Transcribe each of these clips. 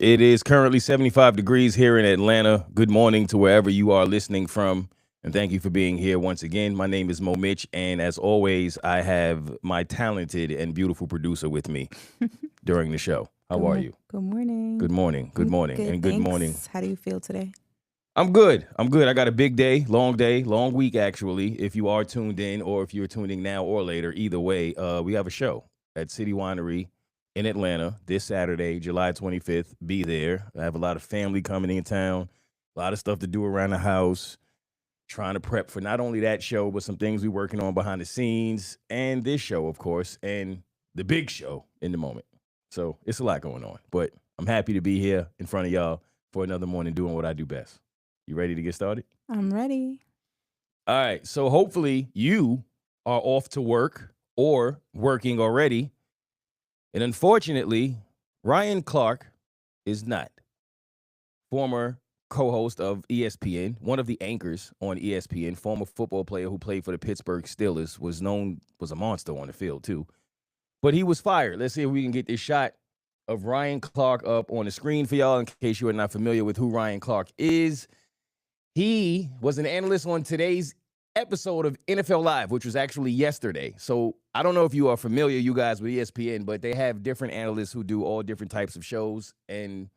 It is currently 75 degrees here in Atlanta. Good morning to wherever you are listening from. And thank you for being here once again. My name is Mo Mitch. And as always, I have my talented and beautiful producer with me during the show. How are you? Good morning. Good morning. Good morning. Good, And good morning. thanks. How do you feel today? I'm good. I'm good. I got a big day, long week, actually. If you are tuned in or if you're tuning now or later, either way, we have a show at City Winery in Atlanta this Saturday, July 25th. Be there. I have a lot of family coming in town, a lot of stuff to do around the house, trying to prep for not only that show, but some things we're working on behind the scenes and this show, of course, and the big show in the moment. So it's a lot going on, but I'm happy to be here in front of y'all for another morning doing what I do best. You ready to get started? I'm ready. All right. So hopefully you are off to work or working already. And unfortunately, Ryan Clark is not. Former co-host of ESPN, one of the anchors on ESPN, former football player who played for the Pittsburgh Steelers, was a monster on the field too. But he was fired. Let's see if we can get this shot of Ryan Clark up on the screen for y'all in case you are not familiar with who Ryan Clark is. He was an analyst on today's episode of NFL Live, which was actually yesterday. So I don't know if you are familiar, you guys, with ESPN, but they have different analysts who do all different types of shows. And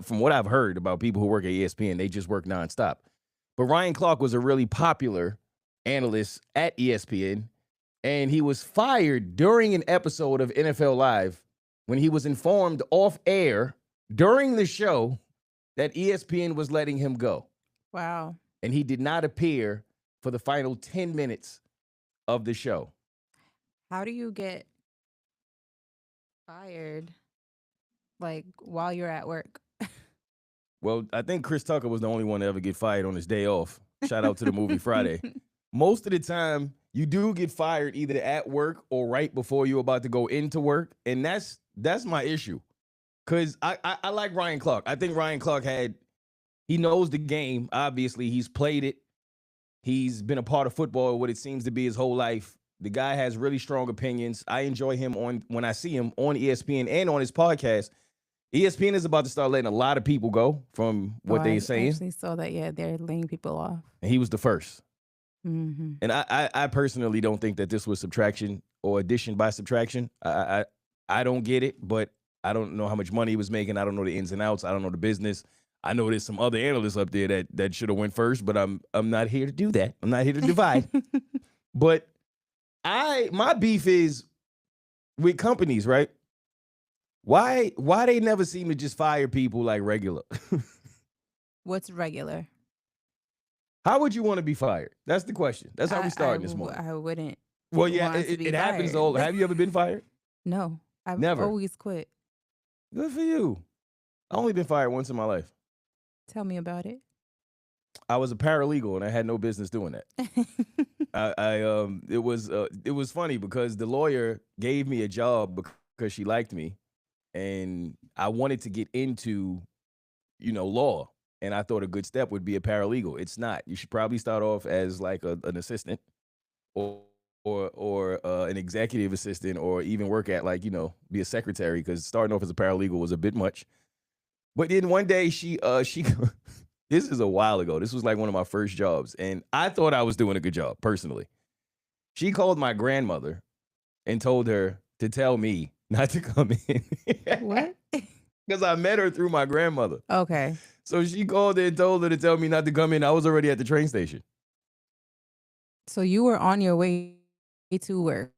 from what I've heard about people who work at ESPN, they just work nonstop. But Ryan Clark was a really popular analyst at ESPN, and he was fired during an episode of NFL Live when he was informed off air during the show that ESPN was letting him go. Wow. And he did not appear for the final 10 minutes of the show. How do you get fired like while you're at work? Well, I think Chris Tucker was the only one to ever get fired on his day off. Shout out to the movie Friday. Most of the time, you do get fired either at work or right before you're about to go into work. And that's my issue. Because I like Ryan Clark. I think Ryan Clark he knows the game. Obviously, he's played it. He's been a part of football, what it seems to be his whole life. The guy has really strong opinions. I enjoy him when I see him on ESPN and on his podcast. ESPN is about to start letting a lot of people go from what they're saying. I actually saw that, yeah, they're laying people off. And he was the first. Mm-hmm. And I personally don't think that this was subtraction or addition by subtraction. I don't get it, but I don't know how much money he was making. I don't know the ins and outs. I don't know the business. I know there's some other analysts up there that should have went first, but I'm not here to do that. I'm not here to divide. But my beef is with companies, right? Why they never seem to just fire people like regular? What's regular? How would you want to be fired? That's the question. That's how we starting this morning. I wouldn't. Well, yeah, it happens all. Have you ever been fired? No, I've Never. always quit. Good for you. I've only been fired once in my life. Tell me about it. I was a paralegal and I had no business doing that. It was funny because the lawyer gave me a job because she liked me, and I wanted to get into, law, and I thought a good step would be a paralegal. It's not. You should probably start off as like an assistant, or an executive assistant, or even work at be a secretary, because starting off as a paralegal was a bit much. But then one day she this is a while ago. This was like one of my first jobs, and I thought I was doing a good job personally. She called my grandmother and told her to tell me not to come in. What? Because I met her through my grandmother. Okay. So she called her and told her to tell me not to come in. I was already at the train station. So you were on your way to work?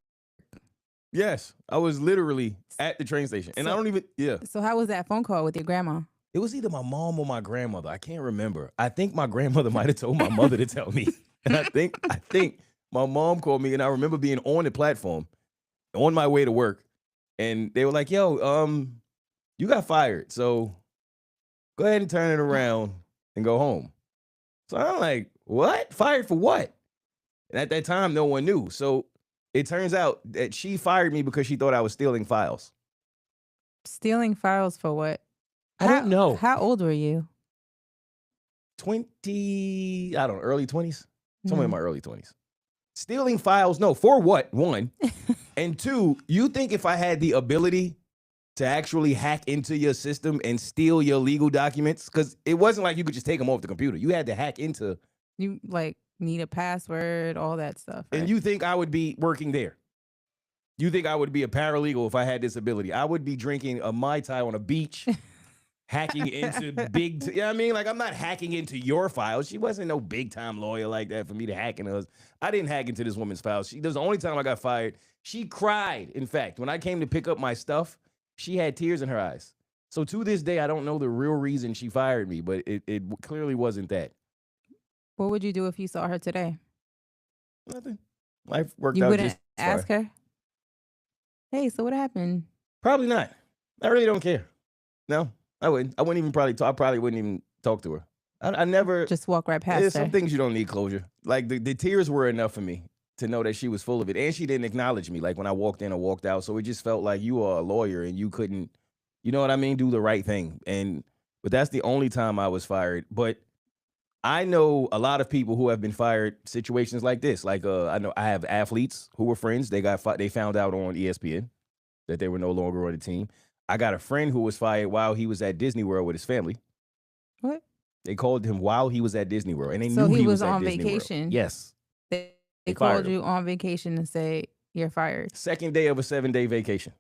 Yes, I was literally at the train station. And I don't even, yeah. So how was that phone call with your grandma? It was either my mom or my grandmother. I can't remember. I think my grandmother might have told my mother to tell me. And I think my mom called me, and I remember being on the platform on my way to work. And they were like, yo, you got fired. So go ahead and turn it around and go home. So I'm like, what? Fired for what? And at that time, no one knew. So it turns out that she fired me because she thought I was stealing files. Stealing files for what? I don't know. How old were you? 20, I don't know, early 20s? Somewhere in my early 20s. Stealing files, no, for what? One. And two, you think if I had the ability to actually hack into your system and steal your legal documents? Because it wasn't like you could just take them off the computer. You had to hack into. You like need a password, all that stuff, And right? you think I would be working there? You think I would be a paralegal if I had this ability? I would be drinking a Mai Tai on a beach, hacking into big, you know what I mean? Like, I'm not hacking into your files. She wasn't no big time lawyer like that for me to hack into hers. I didn't hack into this woman's files. That was the only time I got fired. She cried. In fact, when I came to pick up my stuff, she had tears in her eyes. So to this day, I don't know the real reason she fired me, but it clearly wasn't that. What would you do if you saw her today? Nothing. Life worked You out wouldn't just ask fine. her, "Hey, so what happened?" Probably not. I really don't care. No, I wouldn't. I wouldn't even probably talk. I probably wouldn't even talk to her. I never. Just walk right past There's her. some things you don't need closure. Like the tears were enough for me to know that she was full of it. And she didn't acknowledge me like when I walked in or walked out. So it just felt like you are a lawyer and you couldn't, you know what I mean, do the right thing. But that's the only time I was fired. But I know a lot of people who have been fired situations like this. Like I know I have athletes who were friends. They found out on ESPN that they were no longer on the team. I got a friend who was fired while he was at Disney World with his family. What? They called him while he was at Disney World, and they So knew he he was was at on Disney World. vacation. Yes. They They called fired him. you on vacation and say you're fired. Second day of a 7-day vacation.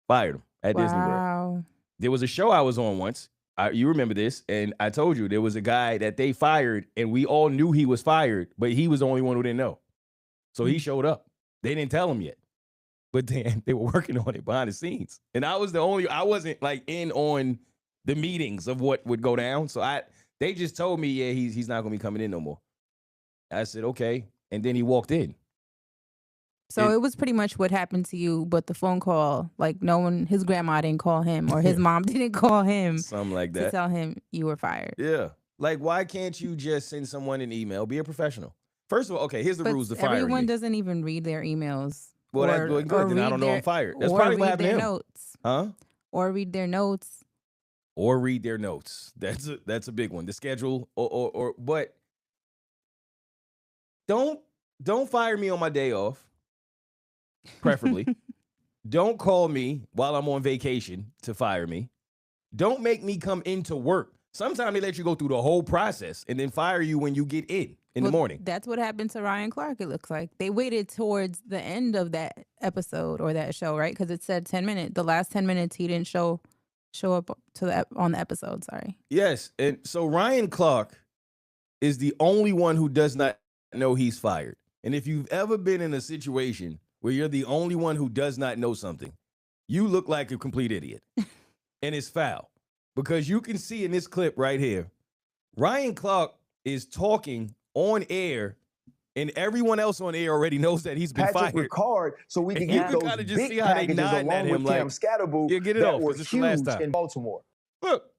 Fired him at Disney World. Wow. There was a show I was on once. You remember this, and I told you there was a guy that they fired, and we all knew he was fired, but he was the only one who didn't know. So he showed up. They didn't tell him yet, but then they were working on it behind the scenes. And I wasn't like in on the meetings of what would go down. So they just told me, yeah, he's not gonna be coming in no more. I said, okay. And then he walked in. So it was pretty much what happened to you, but the phone call, like no one, his grandma didn't call him or his mom didn't call him Something like to that. tell him you were fired. Yeah. Like, why can't you just send someone an email? Be a professional. First of all, okay, here's the But rules to firing everyone me. doesn't even read their emails. Well, that's good. Then I don't know I'm fired. That's probably what happened to him. Notes. Huh? Or read their notes. Or read their notes. That's a big one. The schedule but don't fire me on my day off. Preferably. Don't call me while I'm on vacation to fire me. Don't make me come into work. Sometimes they let you go through the whole process and then fire you when you get in the morning. That's what happened to Ryan Clark, it looks like. They waited towards the end of that episode or that show, right? Because it said 10 minutes. The last 10 minutes, he didn't show up on the episode, sorry. Yes, and so Ryan Clark is the only one who does not know he's fired. And if you've ever been in a situation where you're the only one who does not know something, you look like a complete idiot. And it's foul. Because you can see in this clip right here, Ryan Clark is talking on air, and everyone else on air already knows that he's been fired. Ricard, so we can get those big packages along with Cam Scatterboo that were huge in Baltimore. Look.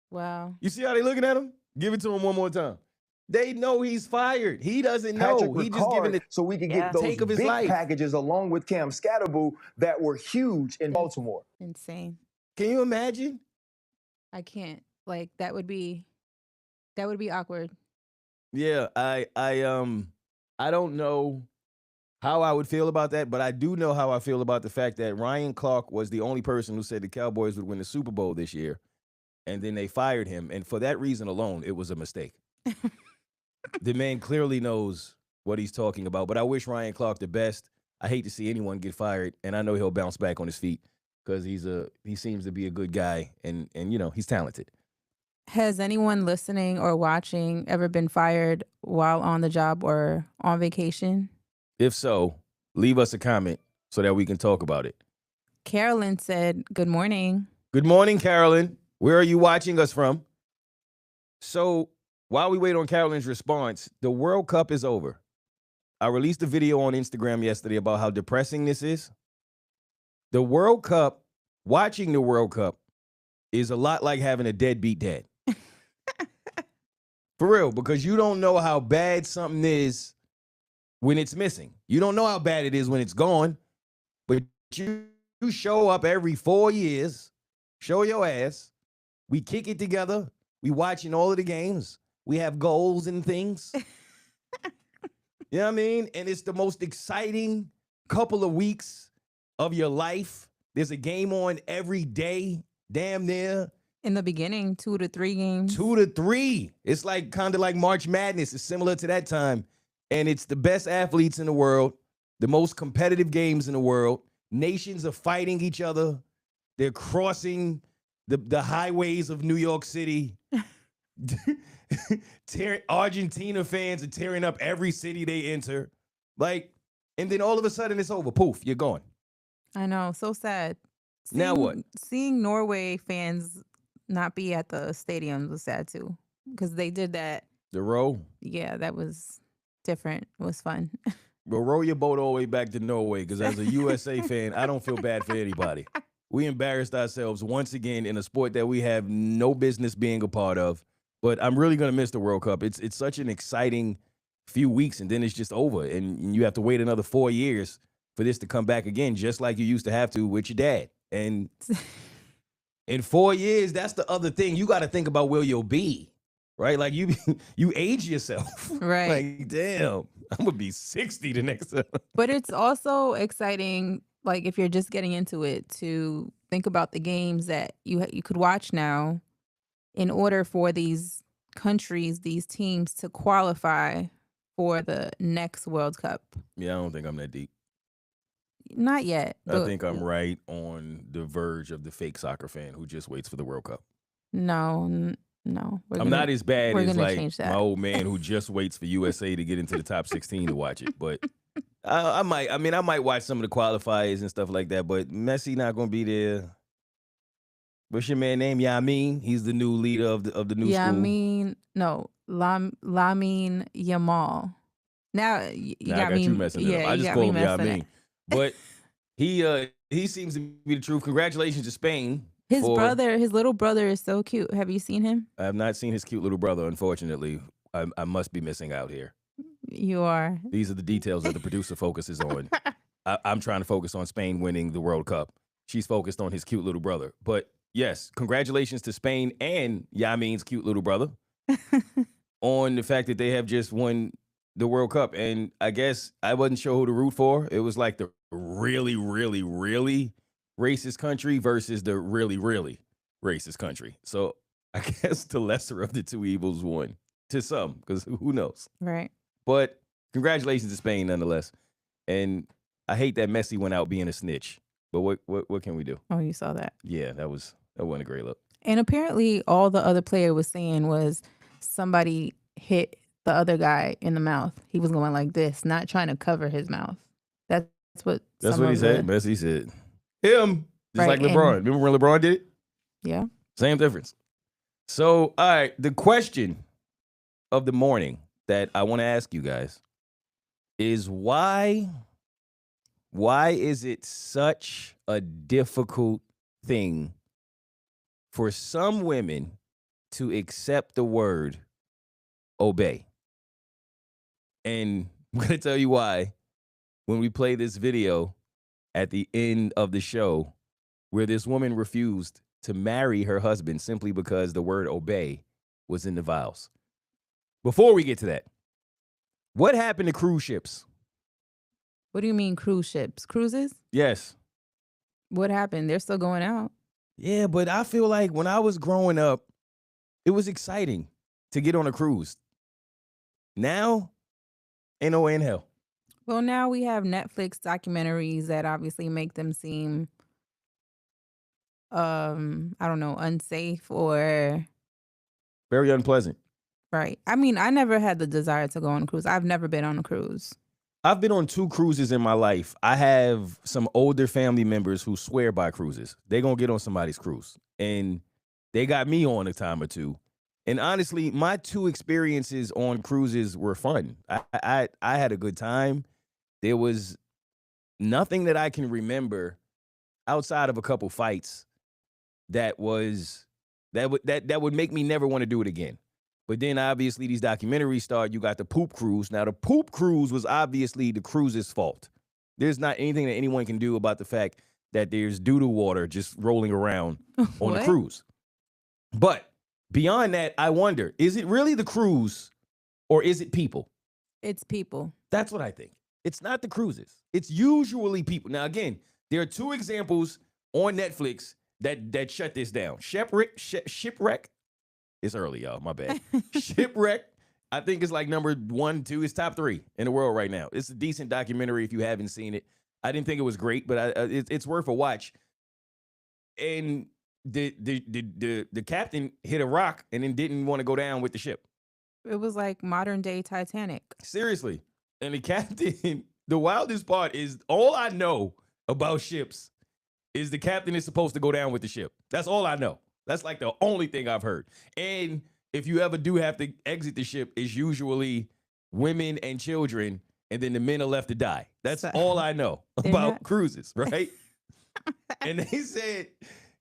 Wow. You see how they looking at him? Give it to him one more time. They know he's fired. He doesn't know. He just giving it so we can get those take of his big life. packages along with Cam Scatterboo that were huge in Baltimore. Insane. Can you imagine? I can't. Like that would be awkward. Yeah, I don't know how I would feel about that, but I do know how I feel about the fact that Ryan Clark was the only person who said the Cowboys would win the Super Bowl this year, and then they fired him, and for that reason alone, it was a mistake. The man clearly knows what he's talking about, but I wish Ryan Clark the best. I hate to see anyone get fired, and I know he'll bounce back on his feet because he seems to be a good guy, and he's talented. Has anyone listening or watching ever been fired while on the job or on vacation? If so, leave us a comment so that we can talk about it. Carolyn said, "Good morning." Good morning, Carolyn. Where are you watching us from? So while we wait on Carolyn's response, the World Cup is over. I released a video on Instagram yesterday about how depressing this is. The World Cup, watching the World Cup, is a lot like having a deadbeat dad. For real, because you don't know how bad something is when it's missing. You don't know how bad it is when it's gone, but you show up every 4 years, show your ass, we kick it together, we watching all of the games, we have goals and things. You know what I mean? And it's the most exciting couple of weeks of your life. There's a game on every day, damn near. In the beginning, 2 to 3 games. 2 to 3. It's like kind of like March Madness. It's similar to that time. And it's the best athletes in the world, the most competitive games in the world. Nations are fighting each other. They're crossing the highways of New York City. Argentina fans are tearing up every city they enter. Like, and then all of a sudden it's over. Poof, you're gone. I know, so sad. Now what? Seeing Norway fans not be at the stadiums was sad too, because they did that. The row? Yeah, that was different. It was fun. Well, row your boat all the way back to Norway, because as a USA fan, I don't feel bad for anybody. We embarrassed ourselves once again in a sport that we have no business being a part of. But I'm really going to miss the World Cup. It's such an exciting few weeks, and then it's just over. And you have to wait another 4 years for this to come back again, just like you used to have to with your dad. And in 4 years, that's the other thing. You got to think about where you'll be, right? Like you age yourself. Right. Like, damn, I'm going to be 60 the next time. But it's also exciting, like if you're just getting into it, to think about the games that you could watch now in order for these countries, these teams to qualify for the next World Cup. Yeah, I don't think I'm that deep. Not yet. I think I'm right on the verge of the fake soccer fan who just waits for the World Cup. No. I'm not as bad as like my old man who just waits for USA to get into the top 16 to watch it. But I might watch some of the qualifiers and stuff like that. But Messi not going to be there. What's your man name? Yamin. He's the new leader of the new school. Lamine Yamal. Now you got me messing it up. I just call him Yamin. But he seems to be the truth. Congratulations to Spain. His little brother is so cute. Have you seen him? I have not seen his cute little brother, unfortunately. I must be missing out here. You are. These are the details that the producer focuses on. I'm trying to focus on Spain winning the World Cup. She's focused on his cute little brother. But yes, congratulations to Spain and Yamin's cute little brother on the fact that they have just won the World Cup. And I guess I wasn't sure who to root for. It was like the really, really, really racist country versus the really, really racist country. So I guess the lesser of the two evils won to some, because who knows? Right. But congratulations to Spain nonetheless. And I hate that Messi went out being a snitch. But what can we do? Oh, you saw that? Yeah, that wasn't a great look. And apparently all the other player was saying was somebody hit the other guy in the mouth. He was going like this, not trying to cover his mouth. That's what he said. Messi said. Him. Just like LeBron. Remember when LeBron did it? Yeah. Same difference. So, all right, the question of the morning that I want to ask you guys is why is it such a difficult thing for some women to accept the word obey? And I'm going to tell you why when we play this video at the end of the show where this woman refused to marry her husband simply because the word obey was in the vows. Before we get to that, what happened to cruise ships? What do you mean cruise ships? Cruises? Yes. What happened? They're still going out. Yeah, but I feel like when I was growing up, it was exciting to get on a cruise. Now, ain't no way in hell. Well, now we have Netflix documentaries that obviously make them seem, I don't know, unsafe or very unpleasant. Right. I mean, I never had the desire to go on a cruise. I've never been on a cruise. I've been on 2 cruises in my life. I have some older family members who swear by cruises. They're going to get on somebody's cruise. And they got me on a time or two. And honestly, my 2 experiences on cruises were fun. I had a good time. There was nothing that I can remember outside of a couple fights that would make me never want to do it again. But then obviously these documentaries start. You got the poop cruise. Now the poop cruise was obviously the cruise's fault. There's not anything that anyone can do about the fact that there's doo-doo water just rolling around on the cruise. But beyond that, I wonder, is it really the cruise or is it people? It's people. That's what I think. It's not the cruises. It's usually people. Now, again, there are 2 examples on Netflix that shut this down. Shipwreck. It's early, y'all. My bad. Shipwreck. I think it's like number 1, 2. It's top 3 in the world right now. It's a decent documentary if you haven't seen it. I didn't think it was great, but it's worth a watch. And the captain hit a rock and then didn't want to go down with the ship. It was like modern day Titanic. Seriously. And the captain, the wildest part is all I know about ships is the captain is supposed to go down with the ship. That's all I know. That's like the only thing I've heard. And if you ever do have to exit the ship, it's usually women and children, and then the men are left to die. That's all I know about cruises, right? And they said,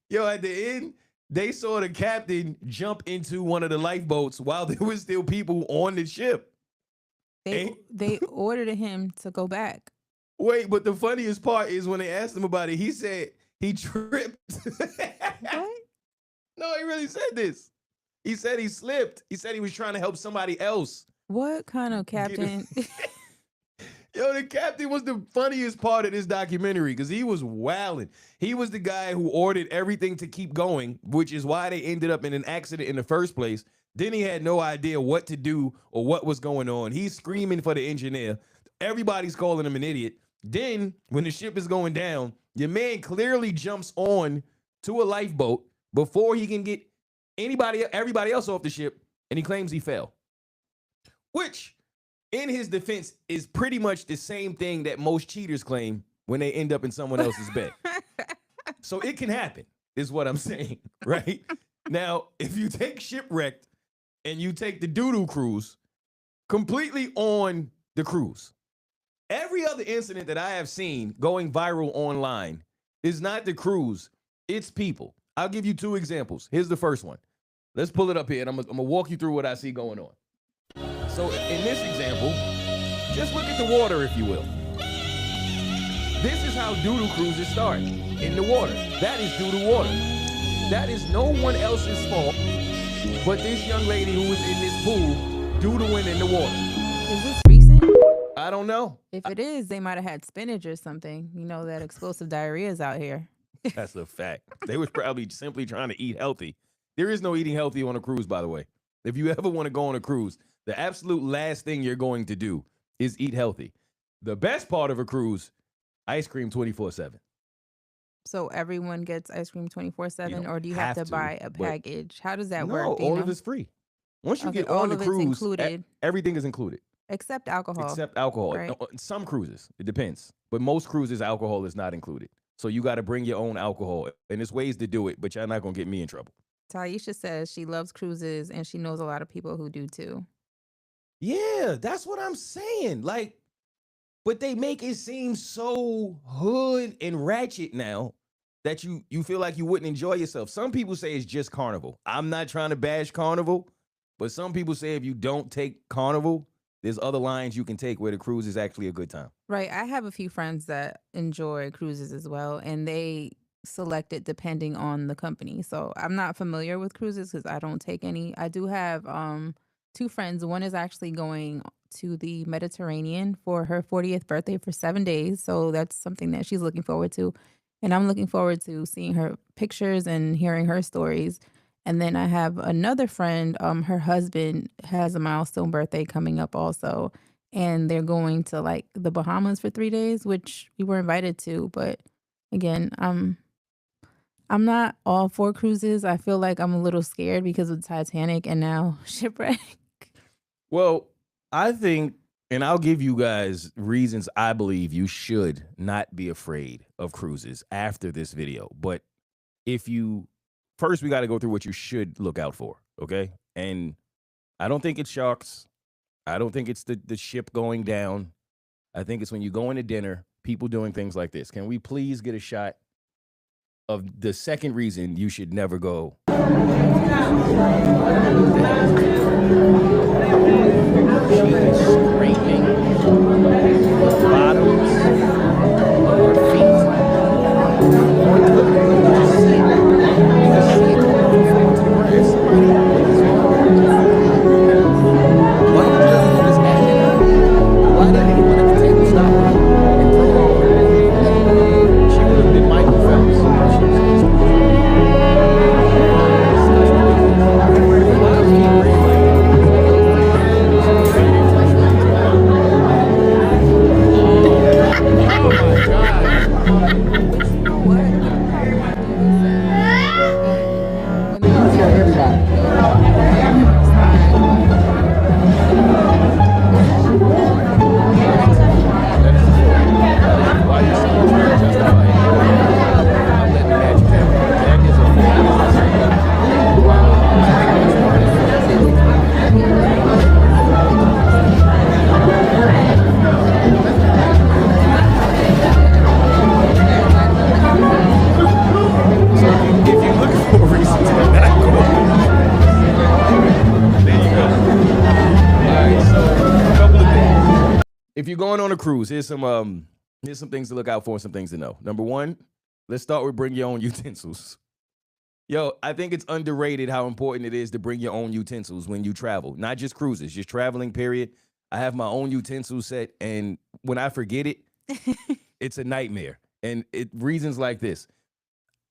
yo, at the end, they saw the captain jump into one of the lifeboats while there was still people on the ship. They ordered him to go back. Wait, but the funniest part is when they asked him about it, he said he tripped. What? No, he really said this. He said he slipped. He said he was trying to help somebody else. What kind of captain? Yo, the captain was the funniest part of this documentary because he was wilding. He was the guy who ordered everything to keep going, which is why they ended up in an accident in the first place. Then he had no idea what to do or what was going on. He's screaming for the engineer. Everybody's calling him an idiot. Then, when the ship is going down, your man clearly jumps on to a lifeboat before he can get everybody else off the ship, and he claims he fell. Which, in his defense, is pretty much the same thing that most cheaters claim when they end up in someone else's bed. So it can happen, is what I'm saying, right? Now, if you take Shipwrecked and you take the doo-doo cruise, completely on the cruise, every other incident that I have seen going viral online is not the cruise, it's people. I'll give you 2 examples. Here's the first one. Let's pull it up here, and I'm gonna walk you through what I see going on. So in this example, just look at the water, if you will. This is how doo-doo cruises start, in the water. That is doo-doo water. That is no one else's fault but this young lady who was in this pool doo-dooing in the water. Is this recent? I don't know. If it is, they might have had spinach or something. You know that explosive diarrhea is out here. That's a fact. They was probably simply trying to eat healthy. There is no eating healthy on a cruise, by the way. If you ever want to go on a cruise, the absolute last thing you're going to do is eat healthy. The best part of a cruise, ice cream 24/7. So everyone gets ice cream 24/7, or do you have to buy a package? How does that work? No, all of it's free. Once you get on the cruise, everything is included. Except alcohol. Except alcohol. Right? Some cruises, it depends. But most cruises, alcohol is not included. So you got to bring your own alcohol. And there's ways to do it, but y'all not going to get me in trouble. Taisha says she loves cruises, and she knows a lot of people who do too. Yeah, that's what I'm saying. Like, but they make it seem so hood and ratchet now that you feel like you wouldn't enjoy yourself. Some people say it's just Carnival. I'm not trying to bash Carnival, but some people say if you don't take Carnival, there's other lines you can take where the cruise is actually a good time. Right. I have a few friends that enjoy cruises as well, and they select it depending on the company. So I'm not familiar with cruises because I don't take any. I do have 2 friends. One is actually going to the Mediterranean for her 40th birthday for 7 days. So that's something that she's looking forward to. And I'm looking forward to seeing her pictures and hearing her stories. And then I have another friend, her husband has a milestone birthday coming up also. And they're going to like the Bahamas for 3 days, which we were invited to. But again, I'm not all for cruises. I feel like I'm a little scared because of Titanic and now Shipwreck. Well, I think, and I'll give you guys reasons I believe you should not be afraid of cruises after this video. But first we got to go through what you should look out for, okay? And I don't think it's sharks. I don't think it's the ship going down. I think it's when you go into dinner, people doing things like this. Can we please get a shot of the second reason you should never go? She is scraping the bottoms of her feet. You can see it going from floor to the grass. Why don't you ever notice that? Why did anyone at the table stop her and throw her over? She would have been Michael Phelps. Why you so trying to justify it? I'm letting the magic happen. That is a So if you're looking for a reason to not go, there you go. All right, so a couple of things. If you're going on a cruise, here's some things to look out for and some things to know. Number one, let's start with bring your own utensils. Yo, I think it's underrated how important it is to bring your own utensils when you travel. Not just cruises, just traveling, period. I have my own utensil set, and when I forget it, it's a nightmare. And reasons like this.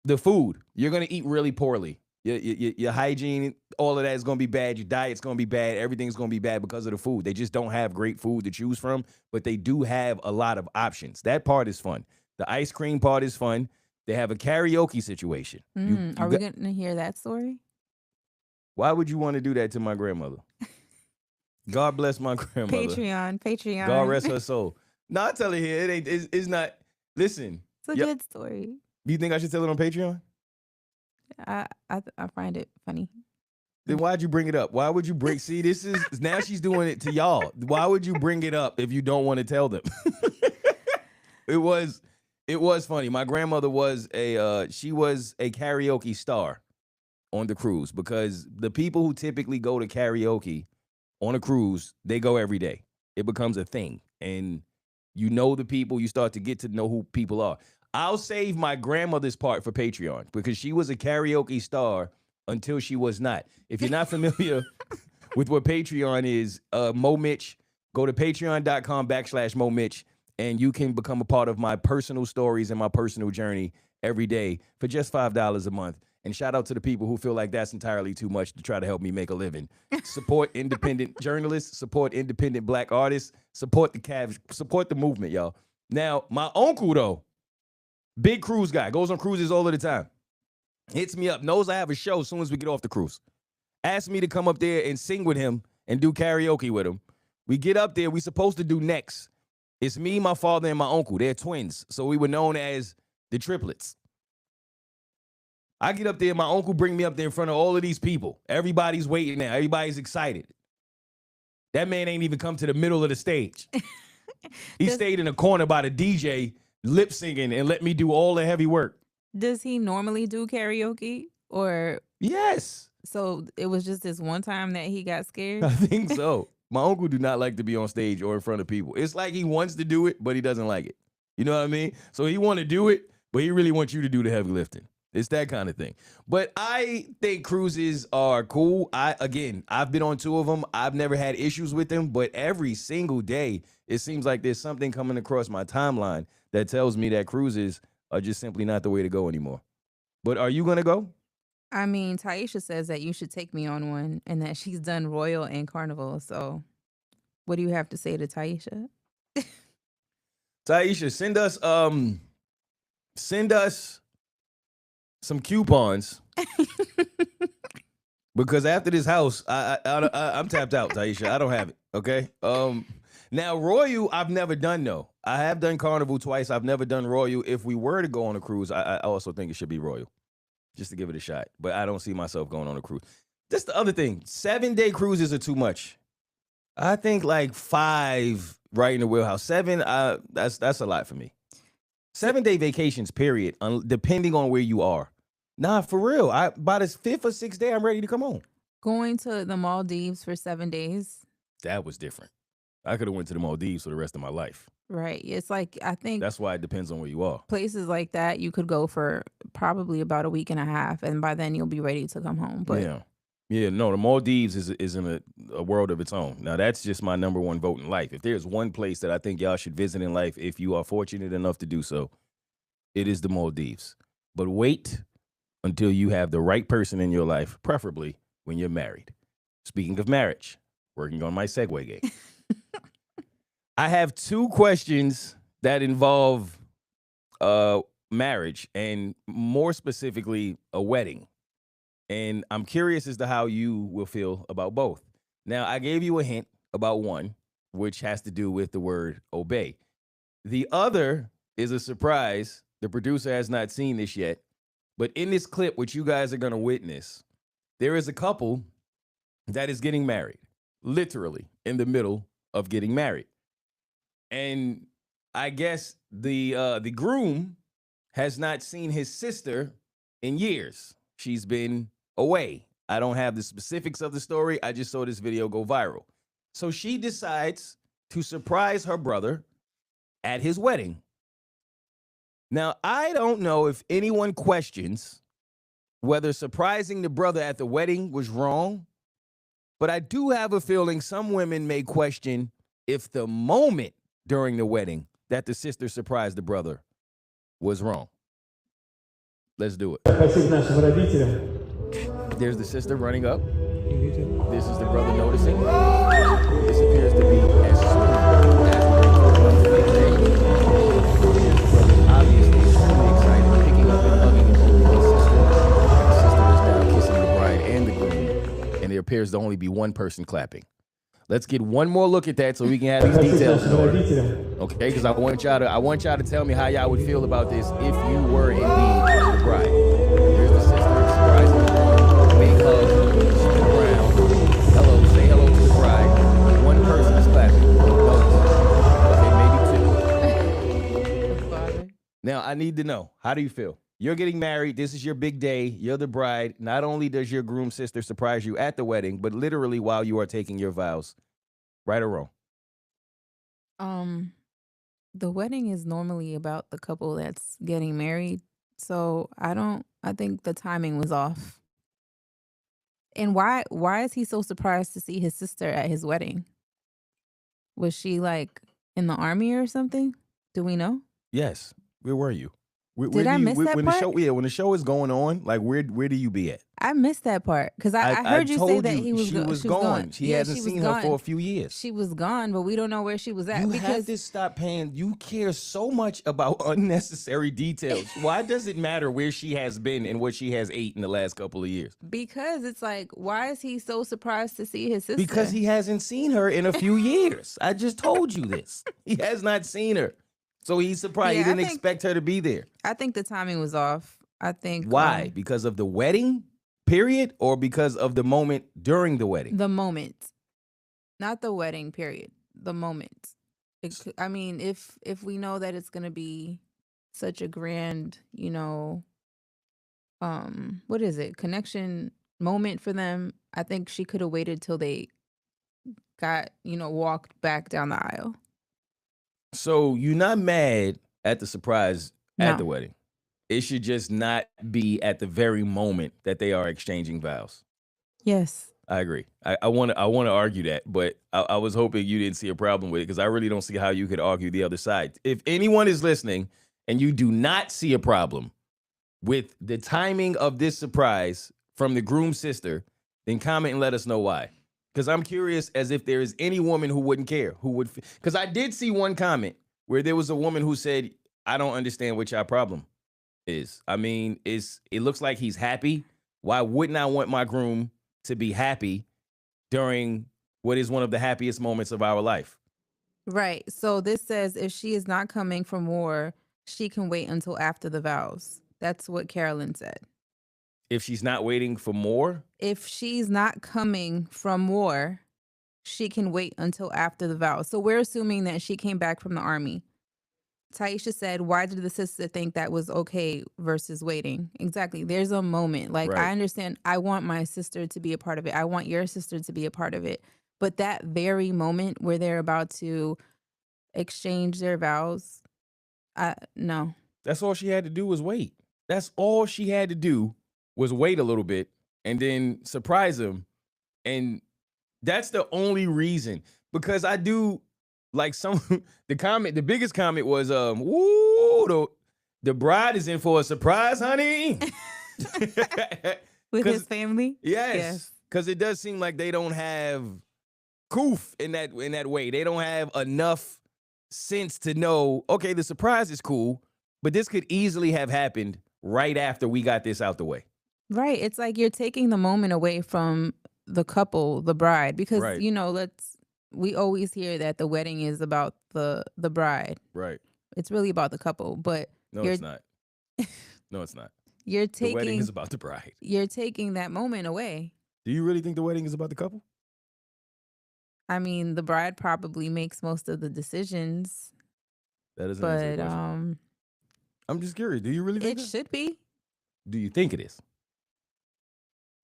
The food, you're going to eat really poorly. Your hygiene, all of that is going to be bad. Your diet's going to be bad. Everything's going to be bad because of the food. They just don't have great food to choose from, but they do have a lot of options. That part is fun. The ice cream part is fun. They have a karaoke situation. Are we going to hear that story? Why would you want to do that to my grandmother? God bless my grandmother. Patreon. God rest her soul. No, I tell her here, it's not. Listen. It's a good story. Do you think I should tell it on Patreon? I find it funny. Then why'd you bring it up? Why would you bring? See, this is now she's doing it to y'all. Why would you bring it up if you don't want to tell them? It was funny. My grandmother was she was a karaoke star on the cruise because the people who typically go to karaoke on a cruise, they go every day. It becomes a thing, and you know the people. You start to get to know who people are. I'll save my grandmother's part for Patreon because she was a karaoke star until she was not. If you're not familiar with what Patreon is, Mo Mitch, go to patreon.com/Mo Mitch, and you can become a part of my personal stories and my personal journey every day for just $5 a month. And shout out to the people who feel like that's entirely too much to try to help me make a living. Support independent journalists, support independent Black artists, support the Cavs, support the movement, y'all. Now, my uncle, though, big cruise guy, goes on cruises all of the time. Hits me up, knows I have a show as soon as we get off the cruise. Asked me to come up there and sing with him and do karaoke with him. We get up there, we supposed to do next. It's me, my father, and my uncle. They're twins, so we were known as the triplets. I get up there, my uncle bring me up there in front of all of these people. Everybody's waiting now. Everybody's excited. That man ain't even come to the middle of the stage. He stayed in a corner by the DJ, lip singing, and let me do all the heavy work. Does he normally do karaoke? Or yes. So it was just this one time that he got scared? I think so. My uncle do not like to be on stage or in front of people. It's like he wants to do it, but he doesn't like it. You know what I mean? So he want to do it, but he really wants you to do the heavy lifting. It's that kind of thing. But I think cruises are cool. I've been on 2 of them. I've never had issues with them, but every single day, it seems like there's something coming across my timeline that tells me that cruises are just simply not the way to go anymore. But are you going to go? I mean, Taisha says that you should take me on one and that she's done Royal and Carnival. So what do you have to say to Taisha? Taisha, send us some coupons because after this house, I'm tapped out, Taisha. I don't have it. Okay. Now Royal, I've never done though. I have done Carnival twice. I've never done Royal. If we were to go on a cruise, I also think it should be Royal, just to give it a shot. But I don't see myself going on a cruise. That's the other thing. 7-day cruises are too much. I think like 5 right in the wheelhouse. 7, that's a lot for me. 7-day vacations, period. Depending on where you are. Nah, for real. By the 5th or 6th day, I'm ready to come home. Going to the Maldives for 7 days. That was different. I could have went to the Maldives for the rest of my life. Right. It's like, I think that's why it depends on where you are. Places like that, you could go for probably about a week and a half, and by then you'll be ready to come home. But no, the Maldives is in a world of its own. Now, that's just my number one vote in life. If there's one place that I think y'all should visit in life, if you are fortunate enough to do so, it is the Maldives. But wait until you have the right person in your life, preferably when you're married. Speaking of marriage, working on my segue game. I have 2 questions that involve marriage and more specifically a wedding. And I'm curious as to how you will feel about both. Now, I gave you a hint about one, which has to do with the word obey. The other is a surprise. The producer has not seen this yet. But in this clip, which you guys are going to witness, there is a couple that is getting married, literally in the middle of getting married. And I guess the groom has not seen his sister in years. She's been away. I don't have the specifics of the story. I just saw this video go viral. So she decides to surprise her brother at his wedding. Now, I don't know if anyone questions whether surprising the brother at the wedding was wrong, but I do have a feeling some women may question if the moment during the wedding that the sister surprised the brother was wrong. Let's do it. There's the sister running up. This is the brother noticing. This appears to be as soon as the brother obviously extremely excited, picking up and hugging and holding his sister. The sister is now kissing the bride and the groom, and there appears to only be one person clapping. Let's get one more look at that so we can have these details in order. Okay, because I want y'all to tell me how y'all would feel about this if you were indeed the bride. Here's the sister surprising the groom, big hug, spin around. Hello, say hello to the bride. One person is clapping. Okay, maybe two. Now I need to know, how do you feel? You're getting married. This is your big day. You're the bride. Not only does your groom sister surprise you at the wedding, but literally while you are taking your vows. Right or wrong? The wedding is normally about the couple that's getting married. So I think the timing was off. And why is he so surprised to see his sister at his wedding? Was she like in the army or something? Do we know? Yes. Where were you? Did I miss that when part? When the show is going on, like where do you be at? I missed that part because I heard you say that he was she was gone. She hasn't seen her for a few years. She was gone, but we don't know where she was at. You have to stop paying. You care so much about unnecessary details. Why does it matter where she has been and what she has ate in the last couple of years? Because it's like, why is he so surprised to see his sister? Because he hasn't seen her in a few years. I just told you this. He has not seen her. So he's surprised. He didn't expect her to be there. I think the timing was off. I think. Why? Because of the wedding, period, or because of the moment during the wedding? The moment. Not the wedding, period. The moment. I mean, if we know that it's going to be such a grand, what is it? Connection moment for them, I think she could have waited till they got, walked back down the aisle. So you're not mad at the surprise at the wedding. It should just not be at the very moment that they are exchanging vows. Yes. I agree. I want to argue that, but I was hoping you didn't see a problem with it because I really don't see how you could argue the other side. If anyone is listening and you do not see a problem with the timing of this surprise from the groom's sister, then comment and let us know why. Because I'm curious as if there is any woman who wouldn't care, because I did see one comment where there was a woman who said, I don't understand what your problem is. I mean, it looks like he's happy. Why wouldn't I want my groom to be happy during what is one of the happiest moments of our life? Right. So this says if she is not coming from war, she can wait until after the vows. That's what Carolyn said. If she's not waiting for more? If she's not coming from war, she can wait until after the vows. So we're assuming that she came back from the army. Taisha said, why did the sister think that was okay versus waiting? Exactly. There's a moment. Like, right. I understand. I want my sister to be a part of it. I want your sister to be a part of it. But that very moment where they're about to exchange their vows, no. That's all she had to do was wait. That's all she had to do was wait a little bit and then surprise him. And that's the only reason. Because I do... Like the biggest comment was, woo, the bride is in for a surprise, honey. With his family? Yes. Because it does seem like they don't have coof in that way. They don't have enough sense to know, okay, the surprise is cool, but this could easily have happened right after we got this out the way. Right. It's like you're taking the moment away from the couple, the bride, because Right. we always hear that the wedding is about the bride. Right. It's really about the couple, but No, you're it's not. No, it's not. you're The wedding is taking about the bride. you're taking that moment away. Do you really think the wedding is about the couple? I mean, the bride probably makes most of the decisions, That doesn't answer the but question. I'm just curious. Do you really think it that? should be. Do you think it is?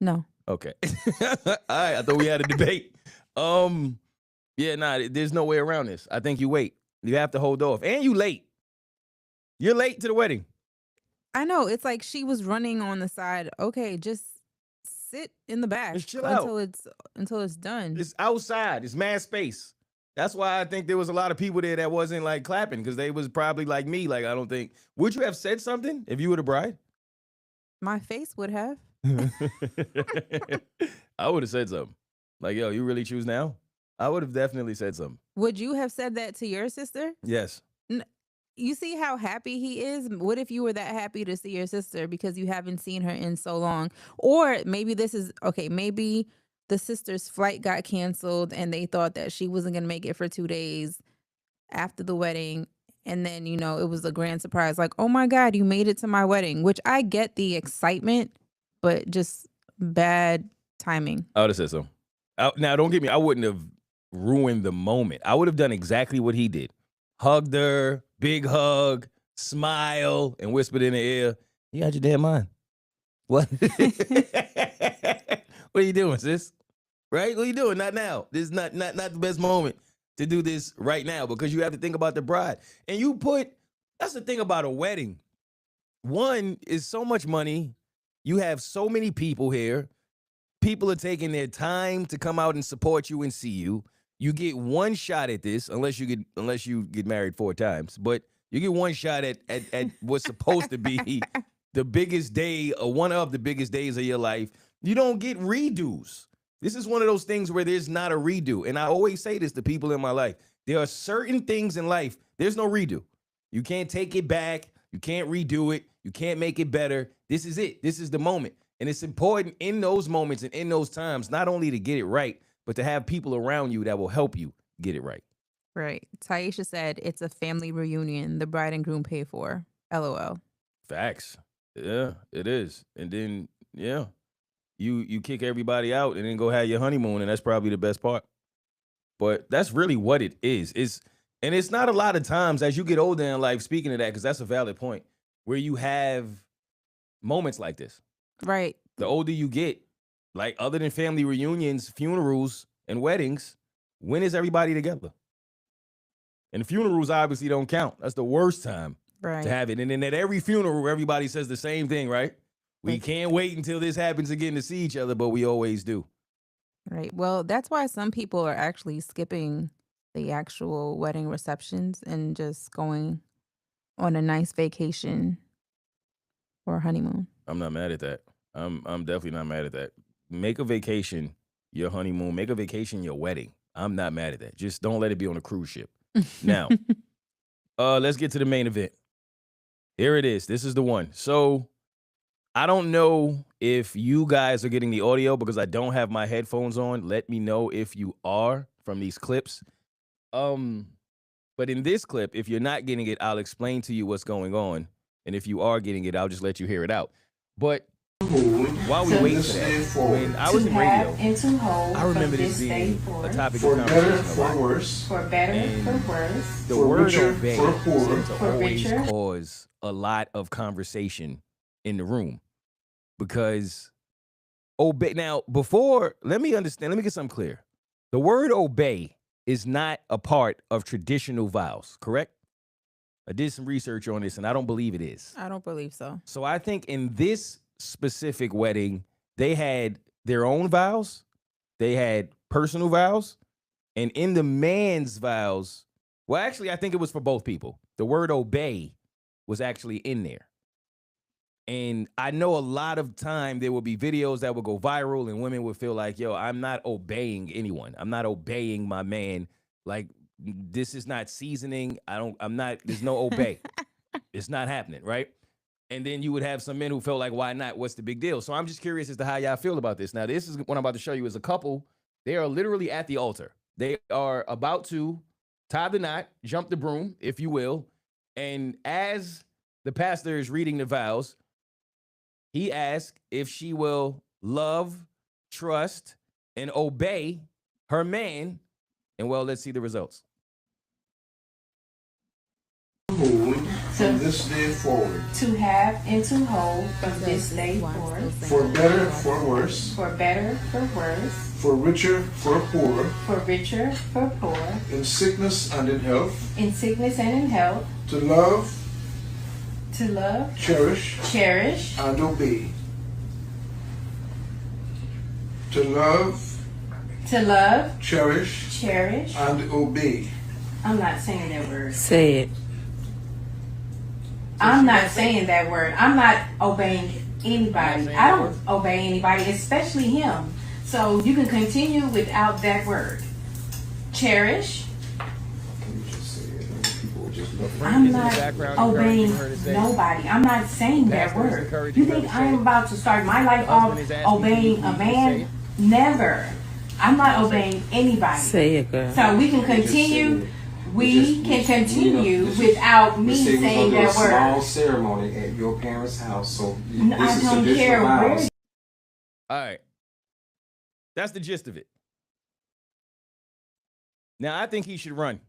No. Okay. All right. I thought we had a debate. Yeah, there's no way around this. I think you wait. You have to hold off. And you late. You're late to the wedding. I know. It's like she was running on the side. Okay, just sit in the back Just chill out. until it's done. It's outside. It's mad space. That's why I think there was a lot of people there that wasn't like clapping, because they was probably like me. Like, I don't think. Would you have said something if you were the bride? My face would have. I would have said something. Like, yo, you really choose now? I would have definitely said something. Would you have said that to your sister? Yes. You see how happy he is? What if you were that happy to see your sister because you haven't seen her in so long? Or maybe maybe the sister's flight got canceled and they thought that she wasn't going to make it for 2 days after the wedding. And then, it was a grand surprise. Like, oh my God, you made it to my wedding, which I get the excitement, but just bad timing. I would have said so. Now, don't get me. I wouldn't have ruined the moment. I would have done exactly what he did. Hugged her, big hug, smile, and whispered in her ear, "You got your damn mind. What? What are you doing, sis? Right? What are you doing? Not now. This is not the best moment to do this right now, because you have to think about the bride. And that's the thing about a wedding. One is so much money. You have so many people here. People are taking their time to come out and support you and see you. You get one shot at this, unless you get married 4 times. But you get one shot at what's supposed to be the biggest day, or one of the biggest days of your life. You don't get redos. This is one of those things where there's not a redo. And I always say this to people in my life. There are certain things in life, there's no redo. You can't take it back. You can't redo it. You can't make it better. This is it. This is the moment. And it's important in those moments and in those times, not only to get it right, but to have people around you that will help you get it right. Right. Taisha said it's a family reunion the bride and groom pay for. LOL. Facts. Yeah, it is. And then, yeah, you kick everybody out and then go have your honeymoon, and that's probably the best part. But that's really what it is. And it's not a lot of times as you get older in life, speaking of that, because that's a valid point, where you have moments like this. Right. The older you get, like, other than family reunions, funerals, and weddings, when is everybody together? And the funerals obviously don't count. That's the worst time to have it. And then at every funeral, everybody says the same thing, right? We can't wait until this happens again to see each other, but we always do. Right. Well, that's why some people are actually skipping the actual wedding receptions and just going on a nice vacation or honeymoon. I'm not mad at that. I'm definitely not mad at that. Make a vacation your honeymoon. Make a vacation your wedding. I'm not mad at that. Just don't let it be on a cruise ship. Now, let's get to the main event. Here it is. This is the one. So I don't know if you guys are getting the audio because I don't have my headphones on. Let me know if you are from these clips. But in this clip, if you're not getting it, I'll explain to you what's going on. And if you are getting it, I'll just let you hear it out. But while we wait for that, when I was in radio, I remember this being a topic of conversation. For worse, for better, for worse. The word obey seems to always cause a lot of conversation in the room, because obey. Now, let me get something clear. The word obey is not a part of traditional vows, correct? I did some research on this, and I don't believe it is. I don't believe so. So I think in this specific wedding, they had their own vows, they had personal vows, and in the man's vows, well, actually, I think it was for both people. The word obey was actually in there. And I know a lot of time there will be videos that will go viral and women will feel like, yo, I'm not obeying anyone. I'm not obeying my man. Like, this is not seasoning. There's no obey. It's not happening, right? And then you would have some men who felt like, why not? What's the big deal? So I'm just curious as to how y'all feel about this. Now, this is what I'm about to show you is a couple. They are literally at the altar. They are about to tie the knot, jump the broom, if you will. And as the pastor is reading the vows, he asks if she will love, trust, and obey her man. And well, let's see the results. From this day forward, to have and to hold from this day forward, for better, for worse, for better, for worse, for richer, for poorer, for richer, for poor, in sickness and in health, in sickness and in health, to love, cherish, and obey. To love, cherish, and obey. I'm not saying that word. Say it. I'm not saying that word. I'm not obeying anybody. I don't obey anybody, especially him. So you can continue without that word. Cherish. Can you just say it? People just look. I'm not obeying nobody. I'm not saying that word. You think I'm about to start my life off obeying a man? Never. I'm not obeying anybody. Say it, girl. So we can continue. We can continue without me saying that word. Small ceremony at your parents' house. So I don't care where. All right. That's the gist of it. Now, I think he should run.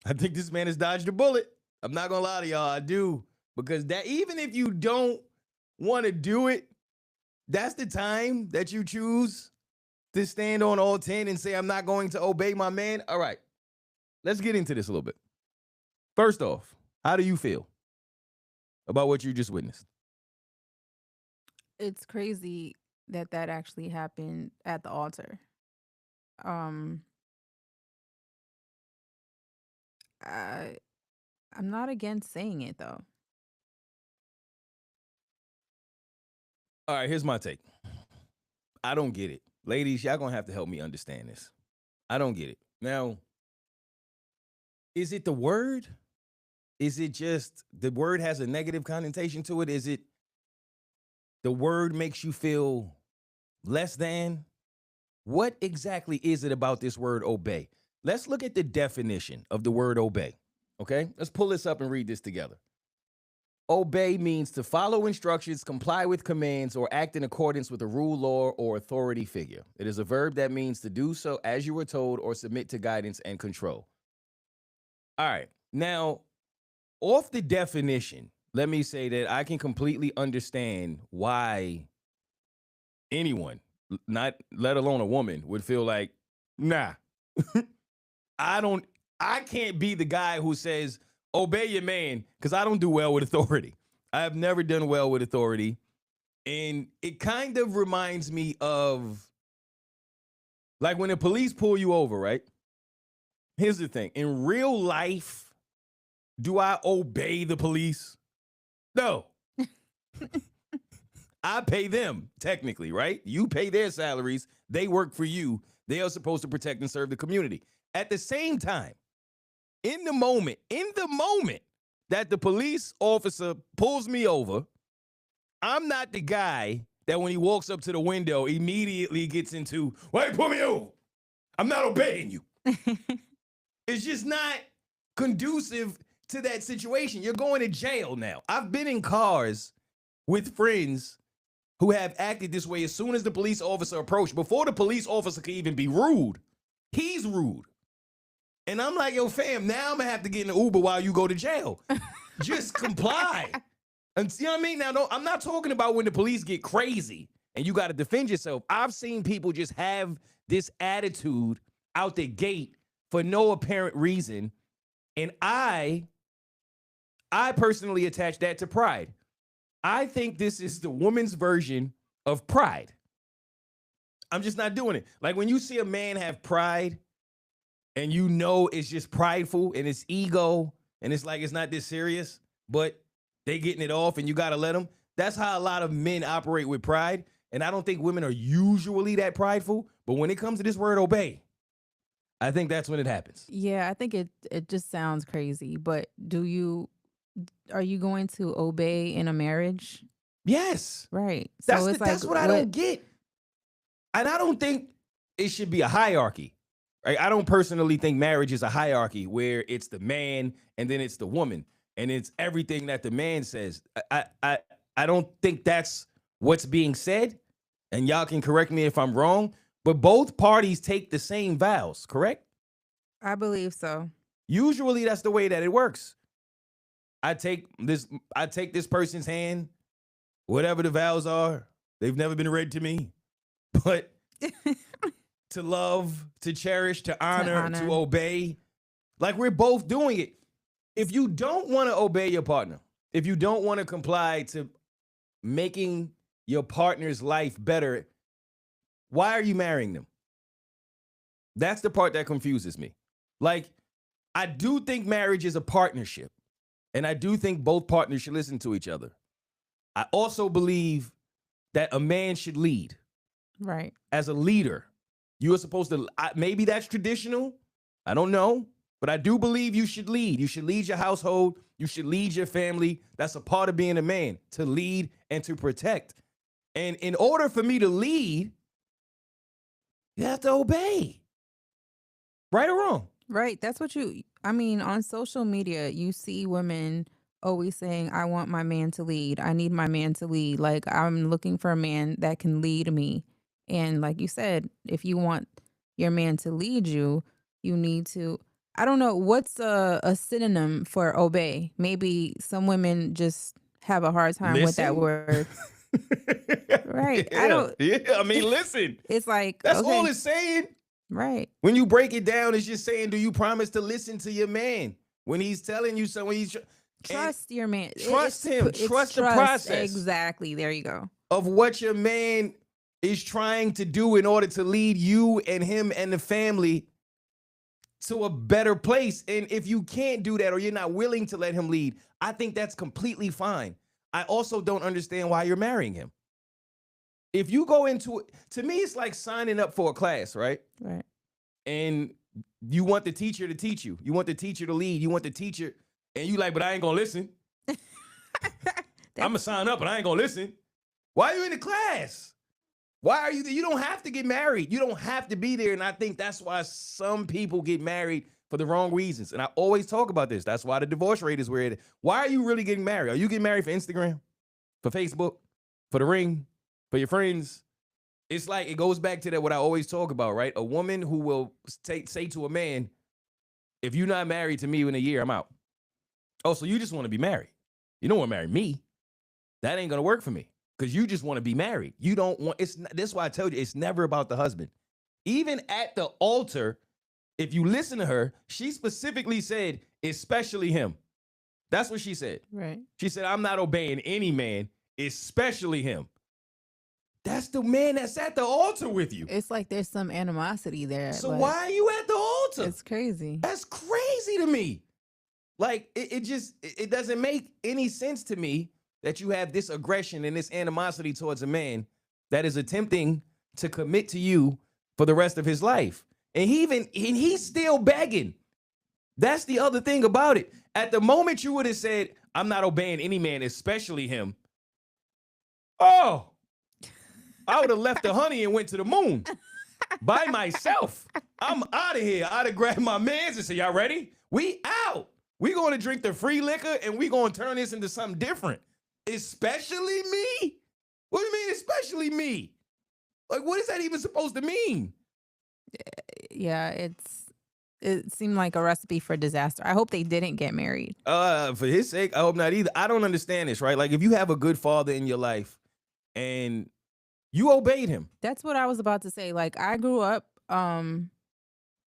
I think this man has dodged a bullet. I'm not going to lie to y'all. I do. Because that, even if you don't want to do it, that's the time that you choose to stand on all 10 and say, I'm not going to obey my man. All right. Let's get into this a little bit. First off, how do you feel about what you just witnessed? It's crazy that that actually happened at the altar. I'm not against saying it though. All right, here's my take. I don't get it. Ladies, y'all gonna have to help me understand this. I don't get it. Now, is it the word? Is it just the word has a negative connotation to it? Is it the word makes you feel less than? What exactly is it about this word obey? Let's look at the definition of the word obey, okay? Let's pull this up and read this together. Obey means to follow instructions, comply with commands, or act in accordance with a rule, law, or authority figure. It is a verb that means to do so as you were told or submit to guidance and control. All right. Now, off the definition, let me say that I can completely understand why anyone, not let alone a woman, would feel like, nah, I can't be the guy who says, obey your man, because I don't do well with authority. I have never done well with authority. And it kind of reminds me of, like when the police pull you over, right? Here's the thing. In real life, do I obey the police? No. I pay them, technically, right? You pay their salaries. They work for you. They are supposed to protect and serve the community. At the same time, in the moment that the police officer pulls me over, I'm not the guy that when he walks up to the window immediately gets into, why you pull me over? I'm not obeying you. It's just not conducive to that situation. You're going to jail now. I've been in cars with friends who have acted this way as soon as the police officer approached. Before the police officer could even be rude, he's rude. And I'm like, yo, fam, now I'm going to have to get in the Uber while you go to jail. Just comply. And you know what I mean? Now, no, I'm not talking about when the police get crazy and you got to defend yourself. I've seen people just have this attitude out the gate for no apparent reason. And I personally attach that to pride. I think this is the woman's version of pride. I'm just not doing it. Like when you see a man have pride and you know it's just prideful and it's ego and it's like it's not this serious, but they getting it off and you got to let them. That's how a lot of men operate with pride. And I don't think women are usually that prideful. But when it comes to this word obey, I think that's when it happens. Yeah, I think it just sounds crazy. But do you Are you going to obey in a marriage? Yes. Right. That's So it's like that's what I don't get. And I don't think it should be a hierarchy. Right? I don't personally think marriage is a hierarchy where it's the man and then it's the woman and it's everything that the man says. I don't think that's what's being said. And y'all can correct me if I'm wrong, but both parties take the same vows, correct? I believe so. Usually that's the way that it works. I take this person's hand, whatever the vows are. They've never been read to me. But to love, to cherish, to honor, to obey, like we're both doing it. If you don't want to obey your partner, if you don't want to comply to making your partner's life better, why are you marrying them? That's the part that confuses me. Like, I do think marriage is a partnership, and I do think both partners should listen to each other. I also believe that a man should lead. Right. As a leader, you are supposed to, maybe that's traditional. I don't know. But I do believe you should lead. You should lead your household. You should lead your family. That's a part of being a man, to lead and to protect. And in order for me to lead, you have to obey. Right or wrong? Right. That's what I mean, on social media, you see women always saying, I want my man to lead. I need my man to lead. Like, I'm looking for a man that can lead me. And like you said, if you want your man to lead you, you need to, I don't know, what's a synonym for obey? Maybe some women just have a hard time with that word. Right. I mean, listen. It's like, that's okay. all it's saying. Right. When you break it down, it's just saying, do you promise to listen to your man when he's telling you something? Trust your man. Trust him. Trust the process. Exactly. There you go. Of what your man is trying to do in order to lead you and him and the family to a better place. And if you can't do that, or you're not willing to let him lead, I think that's completely fine. I also don't understand why you're marrying him. If you go into it, to me, it's like signing up for a class, right? Right. And you want the teacher to teach you. You want the teacher to lead. You want the teacher, and you like, but I ain't gonna listen. I'm gonna sign up, but I ain't gonna listen. Why are you in the class? Why are you there? You don't have to get married. You don't have to be there. And I think that's why some people get married for the wrong reasons. And I always talk about this. That's why the divorce rate is where it is. Why are you really getting married? Are you getting married for Instagram, for Facebook, for the ring, for your friends? It's like, it goes back to that, what I always talk about, right? A woman who will say to a man, if you're not married to me in a year, I'm out. Oh, so you just want to be married. You don't want to marry me. That ain't going to work for me, because you just want to be married. You don't want, that's why I told you, it's never about the husband. Even at the altar, if you listen to her, she specifically said, especially him. That's what she said. Right. She said, I'm not obeying any man, especially him. That's the man that's at the altar with you. It's like there's some animosity there. So why are you at the altar? It's crazy. That's crazy to me. Like, it doesn't make any sense to me that you have this aggression and this animosity towards a man that is attempting to commit to you for the rest of his life. And he's still begging. That's the other thing about it. At the moment you would have said, I'm not obeying any man, especially him. Oh, I would have left the honey and went to the moon by myself. I'm out of here. I'd have grabbed my mans and said, y'all ready? We out. We going to drink the free liquor and we going to turn this into something different. Especially me? What do you mean, especially me? Like, what is that even supposed to mean? Yeah, it seemed like a recipe for disaster. I hope they didn't get married. For his sake, I hope not either. I don't understand this, right? Like, if you have a good father in your life and you obeyed him. That's what I was about to say. Like, I grew up,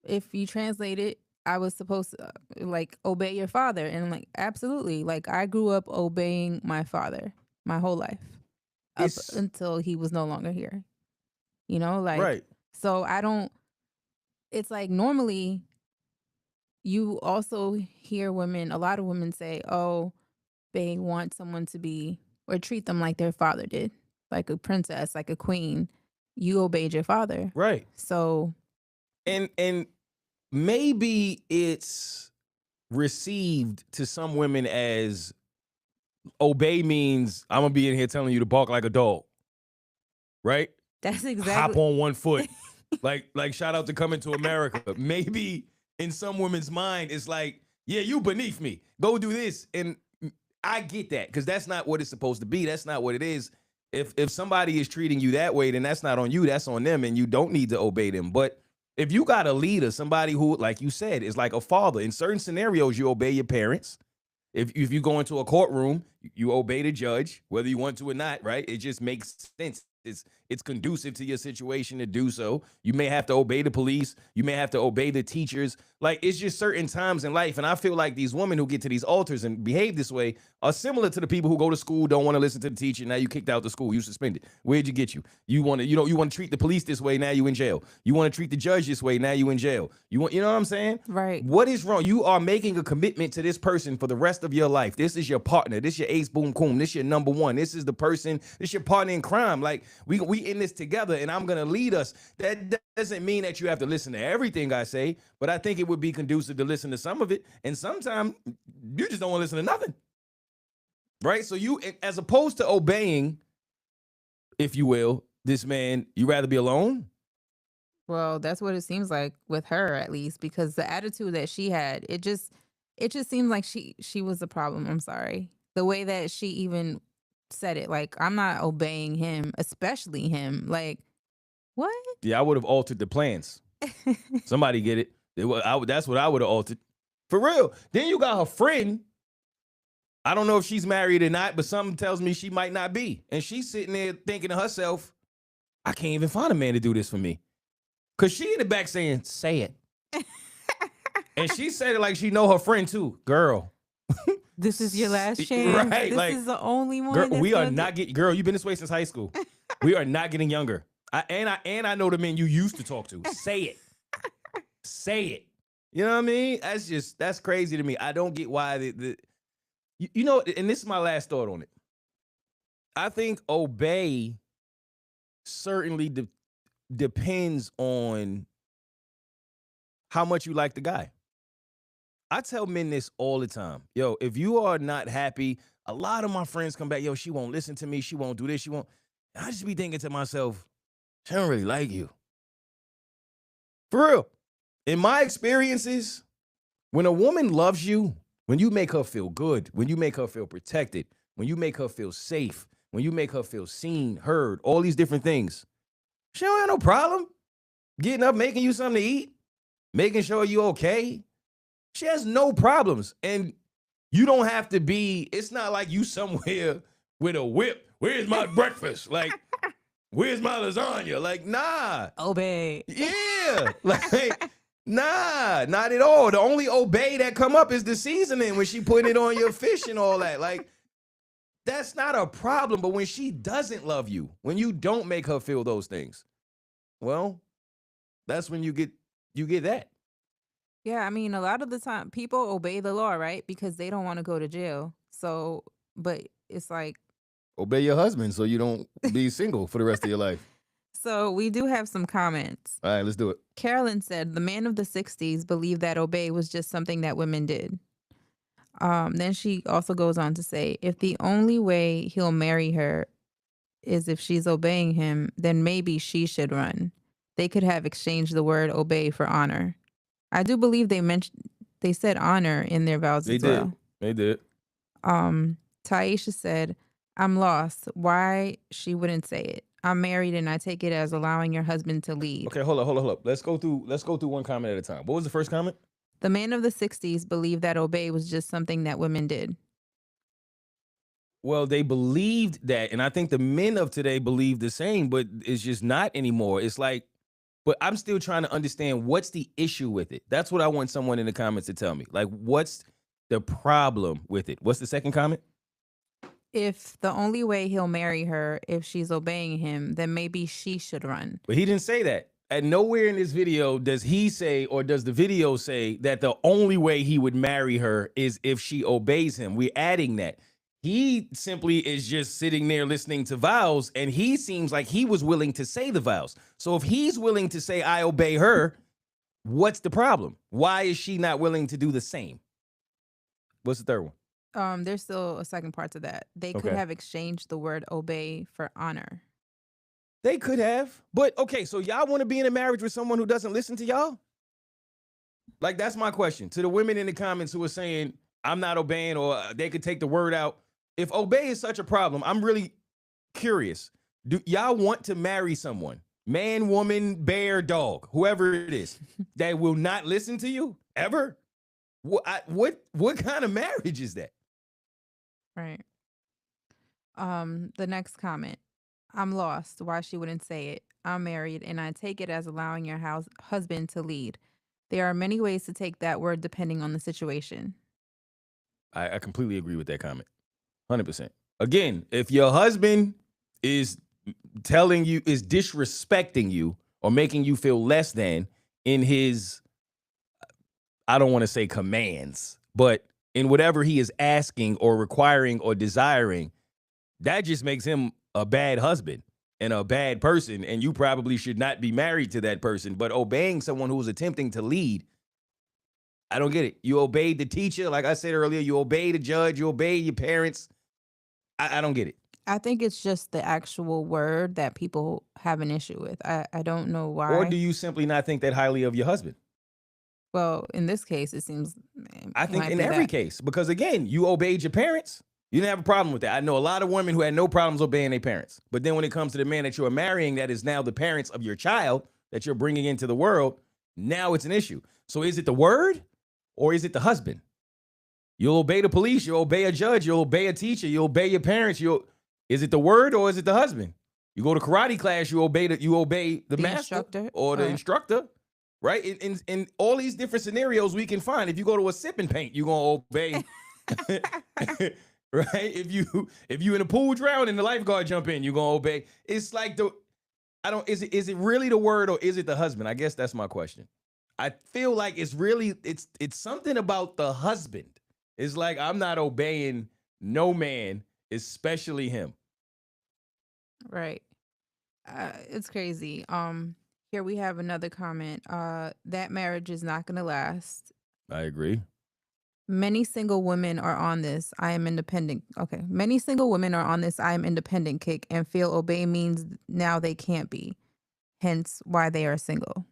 if you translate it, I was supposed to like obey your father. And like, absolutely. Like, I grew up obeying my father my whole life up until he was no longer here. You know, like, right. So it's like, normally you also hear a lot of women say, oh, they want someone to be, or treat them like their father did. Like a princess, like a queen. You obeyed your father. Right. So. And maybe it's received to some women as obey means I'm gonna be in here telling you to bark like a dog, right? That's exactly. Hop on one foot, like shout out to Coming to America. Maybe in some women's mind, it's like, yeah, you beneath me. Go do this, and I get that because that's not what it's supposed to be. That's not what it is. If somebody is treating you that way, then that's not on you. That's on them, and you don't need to obey them. But if you got a leader, somebody who, like you said, is like a father, in certain scenarios, you obey your parents. If you go into a courtroom, you obey the judge, whether you want to or not, right? It just makes sense. It's conducive to your situation to do so. You may have to obey the police. You may have to obey the teachers. Like, it's just certain times in life. And I feel like these women who get to these altars and behave this way are similar to the people who go to school, don't want to listen to the teacher. Now you kicked out the school, you suspended. Where'd you get you? You want to treat the police this way, now you in jail. You want to treat the judge this way, now you in jail. You know what I'm saying? Right. What is wrong? You are making a commitment to this person for the rest of your life. This is your partner. This is your ace boom coon. This is your number one. This is the person. This is your partner in crime. Like, we in this together, and I'm gonna lead us. That doesn't mean that you have to listen to everything I say, but I think it would be conducive to listen to some of it. And sometimes you just don't want to listen to nothing, right? So you, as opposed to obeying, if you will, this man, you rather be alone. Well, that's what it seems like with her, at least, because the attitude that she had, it just seems like she was the problem. I'm sorry. The way that she even said it, like, I'm not obeying him, especially him. Like, what? Yeah, I would have altered the plans. Somebody get it. That's what I would have altered. For real. Then you got her friend. I don't know if she's married or not, but something tells me she might not be. And she's sitting there thinking to herself, I can't even find a man to do this for me. Because she in the back saying, say it. And she said it like she know her friend too. Girl. This is your last chance. Right, this like, is the only one. Girl, we are not getting. Girl, you've been this way since high school. We are not getting younger. I know the men you used to talk to. Say it. Say it. You know what I mean? That's crazy to me. I don't get why you know. And this is my last thought on it. I think obey certainly depends on how much you like the guy. I tell men this all the time. Yo, if you are not happy, a lot of my friends come back, yo, she won't listen to me. She won't do this. She won't. I just be thinking to myself, she don't really like you. For real. In my experiences, when a woman loves you, when you make her feel good, when you make her feel protected, when you make her feel safe, when you make her feel seen, heard, all these different things, she don't have no problem getting up, making you something to eat, making sure you okay. She has no problems. And you don't have to be, it's not like you somewhere with a whip. Where's my breakfast? Like, where's my lasagna? Like, nah. Obey. Yeah. Like, nah, not at all. The only obey that come up is the seasoning when she put it on your fish and all that. Like, that's not a problem. But when she doesn't love you, when you don't make her feel those things, well, that's when you get that. Yeah, I mean, a lot of the time people obey the law, right? Because they don't want to go to jail. So, but it's like, obey your husband so you don't be single for the rest of your life. So we do have some comments. All right, let's do it. Carolyn said, the man of the 60s believed that obey was just something that women did. Then she also goes on to say, if the only way he'll marry her is if she's obeying him, then maybe she should run. They could have exchanged the word obey for honor. I do believe they said honor in their vows as well. They did. Taisha said, I'm lost. Why she wouldn't say it? I'm married and I take it as allowing your husband to lead. Okay, hold up. Let's go through one comment at a time. What was the first comment? The man of the 60s believed that obey was just something that women did. Well, they believed that, and I think the men of today believe the same, but it's just not anymore. It's like, but I'm still trying to understand what's the issue with it. That's what I want someone in the comments to tell me. Like, what's the problem with it? What's the second comment? If the only way he'll marry her if she's obeying him, then maybe she should run. But he didn't say that. And nowhere in this video does he say, or does the video say, that the only way he would marry her is if she obeys him. We're adding that. He simply is just sitting there listening to vows, and he seems like he was willing to say the vows. So if he's willing to say, I obey her, what's the problem? Why is she not willing to do the same? What's the third one? There's still a second part to that. They could Okay. have exchanged the word obey for honor. They could have. But, okay, so y'all want to be in a marriage with someone who doesn't listen to y'all? Like, that's my question. To the women in the comments who are saying, I'm not obeying, or they could take the word out. If obey is such a problem, I'm really curious. Do y'all want to marry someone, man, woman, bear, dog, whoever it is, that will not listen to you ever? What kind of marriage is that? Right. The next comment. I'm lost. Why she wouldn't say it. I'm married, and I take it as allowing your husband to lead. There are many ways to take that word depending on the situation. I completely agree with that comment. 100%. Again, if your husband is telling you, is disrespecting you or making you feel less than in his, I don't want to say commands, but in whatever he is asking or requiring or desiring, that just makes him a bad husband and a bad person, and you probably should not be married to that person. But obeying someone who's attempting to lead, I don't get it. You obeyed the teacher, like I said earlier, you obey the judge, you obey your parents. I don't get it. I think it's just the actual word that people have an issue with. I don't know why. Or do you simply not think that highly of your husband? Well, in this case, it seems. I think in every case, because again, you obeyed your parents. You didn't have a problem with that. I know a lot of women who had no problems obeying their parents. But then when it comes to the man that you are marrying, that is now the parents of your child that you're bringing into the world, now it's an issue. So is it the word or is it the husband? You'll obey the police, you'll obey a judge, you'll obey a teacher, you'll obey your parents. Is it the word or is it the husband? You go to karate class, you obey the master instructor or the instructor, right? In all these different scenarios we can find. If you go to a sip and paint, you're gonna obey. Right? If you in a pool drown and the lifeguard jump in, you're gonna obey. It's like is it really the word or is it the husband? I guess that's my question. I feel like it's something about the husband. It's like, I'm not obeying no man, especially him. Right. It's crazy. Here we have another comment. That marriage is not going to last. I agree. Many single women are on this. I am independent. Okay. Many single women are on this I am independent kick and feel obey means now they can't be. Hence why they are single.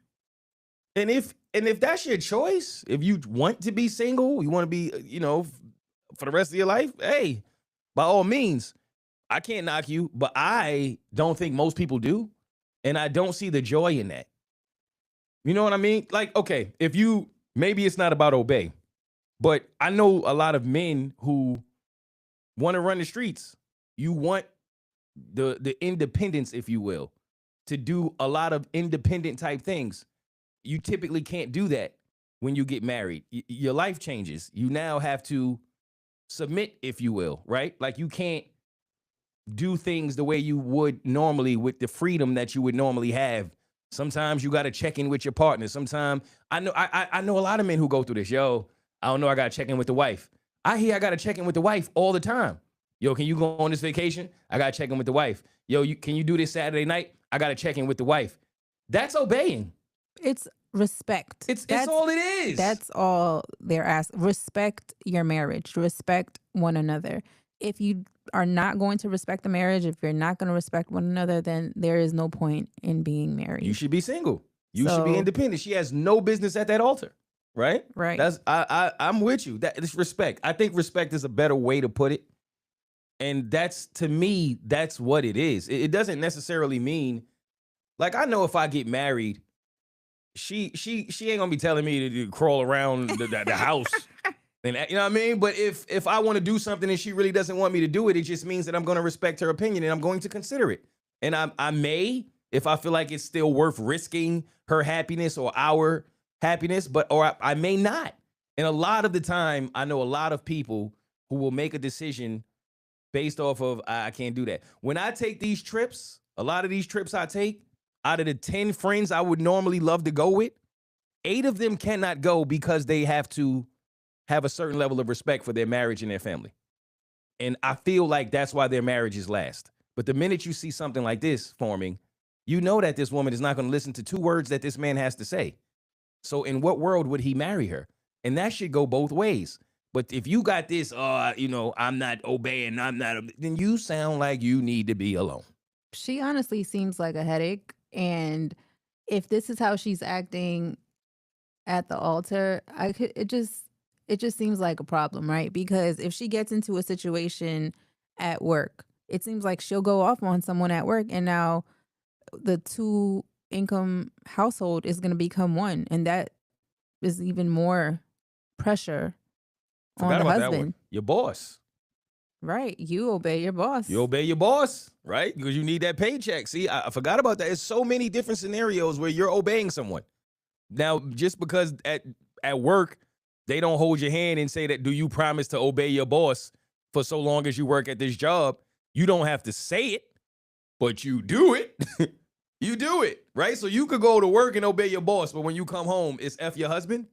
And if that's your choice, if you want to be single, you want to be, for the rest of your life, hey, by all means, I can't knock you, but I don't think most people do. And I don't see the joy in that. You know what I mean? Like, okay, maybe it's not about obey, but I know a lot of men who want to run the streets. You want the independence, if you will, to do a lot of independent type things. You typically can't do that when you get married. Your life changes. You now have to submit, if you will, right? Like, you can't do things the way you would normally with the freedom that you would normally have. Sometimes you got to check in with your partner. Sometimes I know a lot of men who go through this. Yo, I don't know. I got to check in with the wife. I hear I got to check in with the wife all the time. Yo, can you go on this vacation? I got to check in with the wife. Yo, can you do this Saturday night? I got to check in with the wife. That's obeying. It's respect. That's all it is. That's all they're asking. Respect your marriage. Respect one another. If you are not going to respect the marriage, if you're not going to respect one another, then there is no point in being married. You should be single. You should be independent. She has no business at that altar, right? Right. I'm with you. It's respect. I think respect is a better way to put it. And to me, that's what it is. It doesn't necessarily mean, like, I know if I get married, she ain't gonna be telling me to crawl around the house. And you know what I mean? But if I want to do something and she really doesn't want me to do it, it just means that I'm going to respect her opinion and I'm going to consider it. And I may, if I feel like it's still worth risking her happiness or our happiness, or I may not. And a lot of the time, I know a lot of people who will make a decision based off of, I can't do that. When I take these trips, a lot of these trips I take, out of the 10 friends I would normally love to go with, 8 of them cannot go because they have to have a certain level of respect for their marriage and their family. And I feel like that's why their marriages last. But the minute you see something like this forming, you know that this woman is not going to listen to 2 words that this man has to say. So in what world would he marry her? And that should go both ways. But if you got this, I'm not obeying, then you sound like you need to be alone. She honestly seems like a headache. And if this is how she's acting at the altar, it just seems like a problem, right? Because if she gets into a situation at work, it seems like she'll go off on someone at work, and now the two income household is going to become one, and that is even more pressure on the husband. Your boss. Right. You obey your boss. You obey your boss, right? Because you need that paycheck. See, I forgot about that. There's so many different scenarios where you're obeying someone. Now, just because at work, they don't hold your hand and say that, do you promise to obey your boss for so long as you work at this job? You don't have to say it, but you do it. You do it, right? So you could go to work and obey your boss, but when you come home, it's F your husband.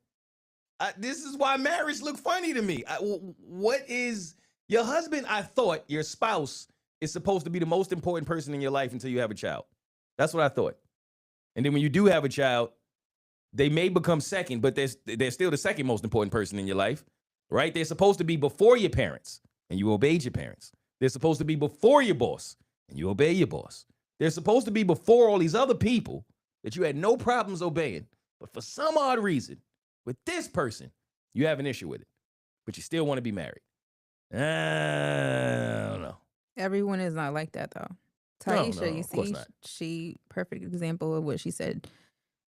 This is why marriage look funny to me. What is your husband? I thought your spouse is supposed to be the most important person in your life until you have a child. That's what I thought. And then when you do have a child, they may become second, but they're still the second most important person in your life, right? They're supposed to be before your parents, and you obeyed your parents. They're supposed to be before your boss, and you obey your boss. They're supposed to be before all these other people that you had no problems obeying. But for some odd reason, with this person, you have an issue with it, but you still want to be married. I don't know. Everyone is not like that, though. Taisha, No, you of course see, not. she perfect example of what she said.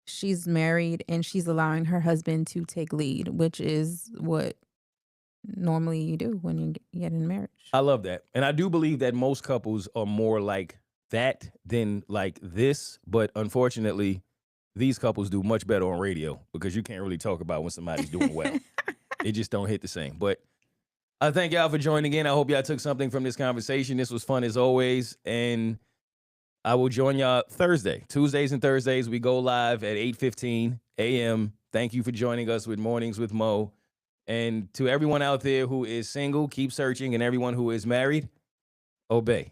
She's married and she's allowing her husband to take lead, which is what normally you do when you get in marriage. I love that. And I do believe that most couples are more like that than like this. But unfortunately, these couples do much better on radio because you can't really talk about when somebody's doing well. It just don't hit the same. But I thank y'all for joining in. I hope y'all took something from this conversation. This was fun as always. And I will join y'all Thursday. Tuesdays and Thursdays, we go live at 8:15 a.m. Thank you for joining us with Mornings with Moe. And to everyone out there who is single, keep searching. And everyone who is married, obey.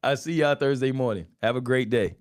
I'll see y'all Thursday morning. Have a great day.